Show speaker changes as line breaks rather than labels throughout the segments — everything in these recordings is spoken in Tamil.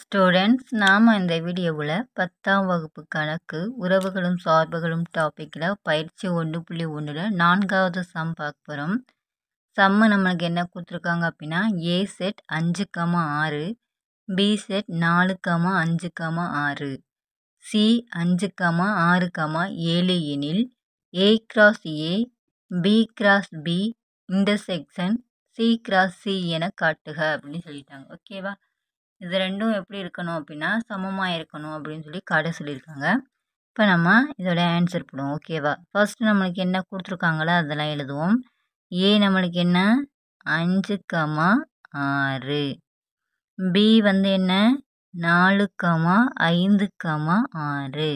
ஸ்டூடெண்ட்ஸ், நாம் இந்த வீடியோவில் 10ஆம் வகுப்பு கணக்கு உறவுகளும் சார்புகளும் டாப்பிக்கில் பயிற்சி 1.1ல் 4வது சம் பார்க்க போகிறோம். சம்மு நம்மளுக்கு என்ன கொடுத்துருக்காங்க அப்படின்னா, A set 5,6, B set 4,5,6, C 5,6,7 எனில் A cross A, B cross B intersection C cross C என காட்டுக அப்படின்னு சொல்லிட்டாங்க. ஓகேவா? இது ரெண்டும் எப்படி இருக்கணும் அப்படின்னா சமமாக இருக்கணும் அப்படின்னு சொல்லி காட்ட சொல்லியிருக்காங்க. இப்போ நம்ம இதோட ஆன்சர் போடுவோம். ஓகேவா? ஃபர்ஸ்ட் நம்மளுக்கு என்ன கொடுத்துருக்காங்களோ அதெல்லாம் எழுதுவோம். ஏ நம்மளுக்கு என்ன 5,6, பி வந்து என்ன 4,5,6,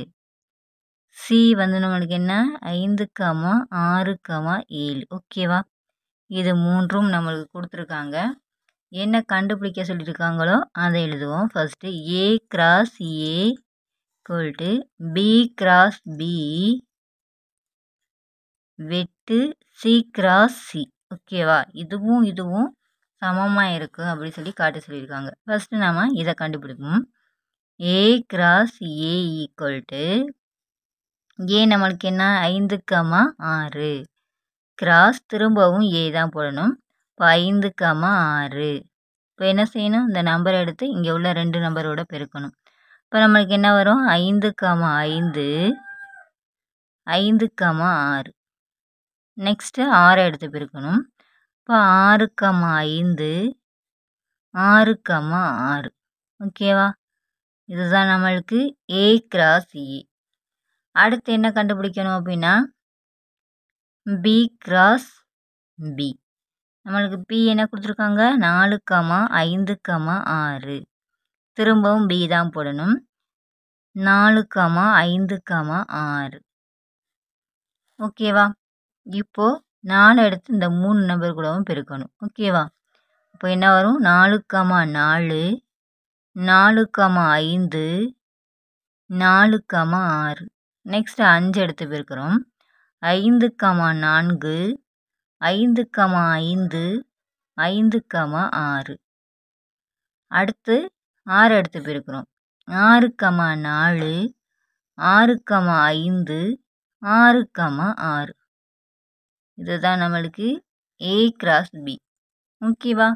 சி வந்து நம்மளுக்கு என்ன 5,6,7. ஓகேவா? இது மூன்றும் நம்மளுக்கு கொடுத்துருக்காங்க. என்ன கண்டுபிடிக்க சொல்லியிருக்காங்களோ அதை எழுதுவோம். First A cross A equal to B cross B வெட்டு சி கிராஸ் சி. ஓகேவா? இதுவும் இதுவும் சமமாக இருக்குது அப்படின்னு சொல்லி காட்ட சொல்லியிருக்காங்க. ஃபர்ஸ்ட்டு நம்ம இதை கண்டுபிடிப்போம். ஏ கிராஸ் ஏ ஈக்குவல்ட்டு ஏ நம்மளுக்கு என்ன 5,6 கிராஸ் திரும்பவும் ஏ தான் போடணும். இப்போ 5,6. இப்போ என்ன செய்யணும்? இந்த நம்பரை எடுத்து இங்கே உள்ள 2 நம்பரோட பெருக்கணும். இப்போ நம்மளுக்கு என்ன வரும்? 5,5, 5,6. நெக்ஸ்ட்டு 6 எடுத்து பெருக்கணும். இப்போ 6,5, 6,6. ஓகேவா? இதுதான் நம்மளுக்கு ஏ கிராஸ் ஏ. அடுத்து என்ன கண்டுபிடிக்கணும் அப்படின்னா பி கிராஸ் பி. நம்மளுக்கு பி என்ன கொடுத்துருக்காங்க? 4,5,6. திரும்பவும் பி தான் போடணும். 4,5,6. ஓகேவா? இப்போது 4 எடுத்து இந்த 3 நம்பர் கூடவும் பெருக்கணும். ஓகேவா? இப்போ என்ன வரும்? 4,4, 4,5, 4,6. நெக்ஸ்ட்டு 5 எடுத்து பெருக்கிறோம். 5,4, 5,5, 5,6. அடுத்து 6 எடுத்து பெருக்கிறோம். 6,4, 6,5, 6,6. இதுதான் நம்மளுக்கு ஏ கிராஸ் பி. ஓகேவா?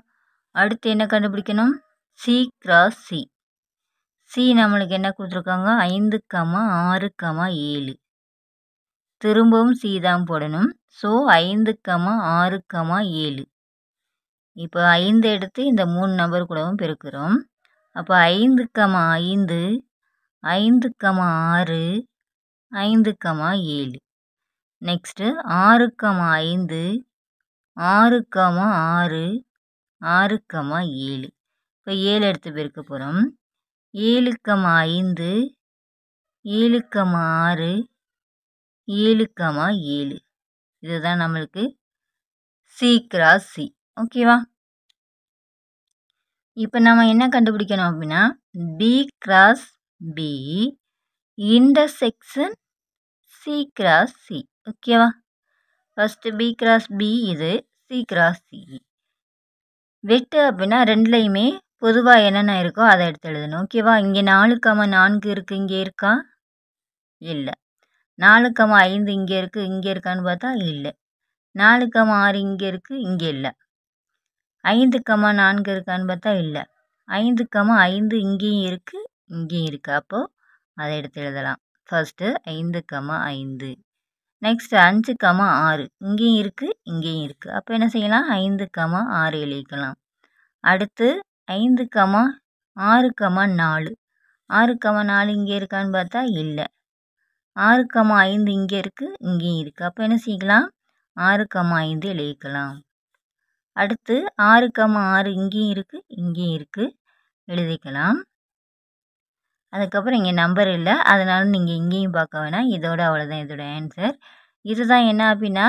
அடுத்து என்ன கண்டுபிடிக்கணும்? C cross C. சி நம்மளுக்கு என்ன கொடுத்துருக்காங்க? 5,6,7. திரும்பவும் சி தான் போடணும். ஸோ 5,6,7. இப்போ 5 எடுத்து இந்த 3 நம்பர் கூடவும் பெருக்கிறோம். அப்போ 5,5, 5,6, 5,7. நெக்ஸ்ட்டு 6,5, 6,6, 6,7. இப்போ 7 எடுத்து பெருக்க போகிறோம். 7,5, 7,6, 7,7. இதுதான் நம்மளுக்கு சி கிராஸ் சி. ஓகேவா? இப்போ நம்ம என்ன கண்டுபிடிக்கணும் அப்படின்னா B cross B intersection C cross C. ஓகேவா? ஃபஸ்ட்டு பி கிராஸ் பி, இது சி கிராஸ் சி. வெட்டு அப்படின்னா ரெண்டுலேயுமே பொதுவாக என்னென்ன இருக்கோ அதை எடுத்து எழுதணும். ஓகேவா? இங்கே 4,4 இருக்குது, இங்கே இருக்கா? இல்லை. 4,5 இங்கே இருக்குது, இங்கே இருக்கான்னு பார்த்தா இல்லை. 4,6 இங்கே இருக்குது, இங்கே இல்லை. 5,4 இருக்கான்னு பார்த்தா இல்லை. 5,5 இங்கேயும் இருக்குது, இங்கேயும் இருக்குது. அப்போது அதை எடுத்து எழுதலாம். ஃபர்ஸ்ட்டு 5,5. நெக்ஸ்ட் 5,6 இங்கேயும் இருக்குது, இங்கேயும் இருக்குது. அப்போ என்ன செய்யலாம்? 5,6 எழுதிக்கலாம். அடுத்து 5,6,4. 6,4 இங்கே இருக்கான்னு பார்த்தா இல்லை. 6,5 இங்கே இருக்குது, இங்கேயும் இருக்குது. அப்போ என்ன செய்யலாம்? 6,5 எழுதிக்கலாம். அடுத்து 6,6 இங்கேயும் இருக்குது, இங்கேயும் இருக்குது, எழுதிக்கலாம். அதுக்கப்புறம் இங்கே நம்பர் இல்லை, அதனால நீங்கள் இங்கேயும் பார்க்க வேணாம். இதோட அவ்வளோதான் இதோட ஆன்சர். இதுதான் என்ன அப்படின்னா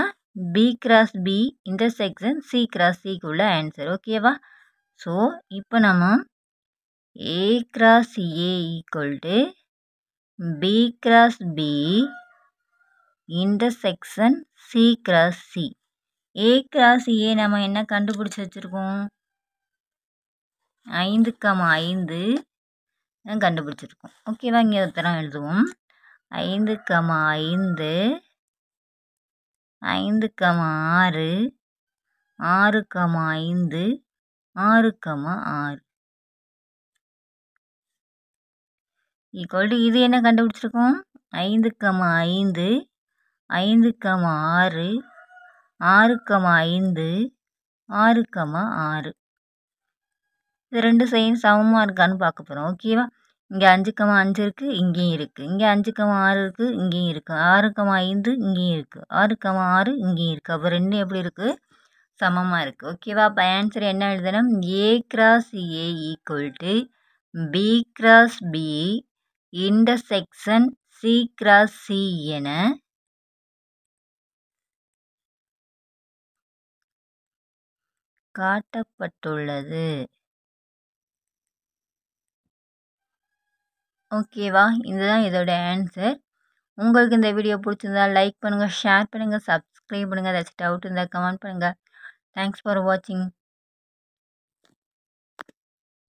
B cross B intersection C cross சிக்கு உள்ள ஆன்சர். ஓகேவா? ஸோ இப்போ நம்ம A cross A equal to B cross B intersection C cross C. A cross A நம்ம என்ன கண்டுபிடிச்சி வச்சுருக்கோம்? 5,5, கண்டுபிடிச்சிருக்கோம். ஓகேவா? இங்கே உத்தரம் எழுதுவோம். 5, 5 5, 6 6, 5 6, 6 ஈக்குவல் டு இது என்ன கண்டுபிடிச்சிருக்கோம்? 5, 5 5, 6 6, 5 6, 6 இது ரெண்டு சைடும் சமமாக இருக்கான்னு பார்க்க போகிறோம். ஓகேவா? இங்கே 5, 5 இருக்குது, இங்கேயும் இருக்குது. இங்கே 5, 6 இருக்குது, இங்கேயும் இருக்குது. 6, 5 இங்கேயும் இருக்குது. 6, 6 இங்கேயும் இருக்குது. அப்போ ரெண்டும் எப்படி இருக்குது? சமமாக இருக்குது. ஓகேவா? அப்போ ஆன்சர் என்ன எழுதணும்? A cross A equal to B cross B intersection C cross C என காட்டப்பட்டுள்ளது. ஓகேவா? இதுதான் இதோட ஆன்சர். உங்களுக்கு இந்த வீடியோ பிடிச்சிருந்தா லைக் பண்ணுங்கள், ஷேர் பண்ணுங்கள், சப்ஸ்கிரைப் பண்ணுங்கள். ஏதாச்சும் டவுட் இருந்தால் கமெண்ட் பண்ணுங்கள். தேங்க்ஸ் ஃபார் வாட்சிங்.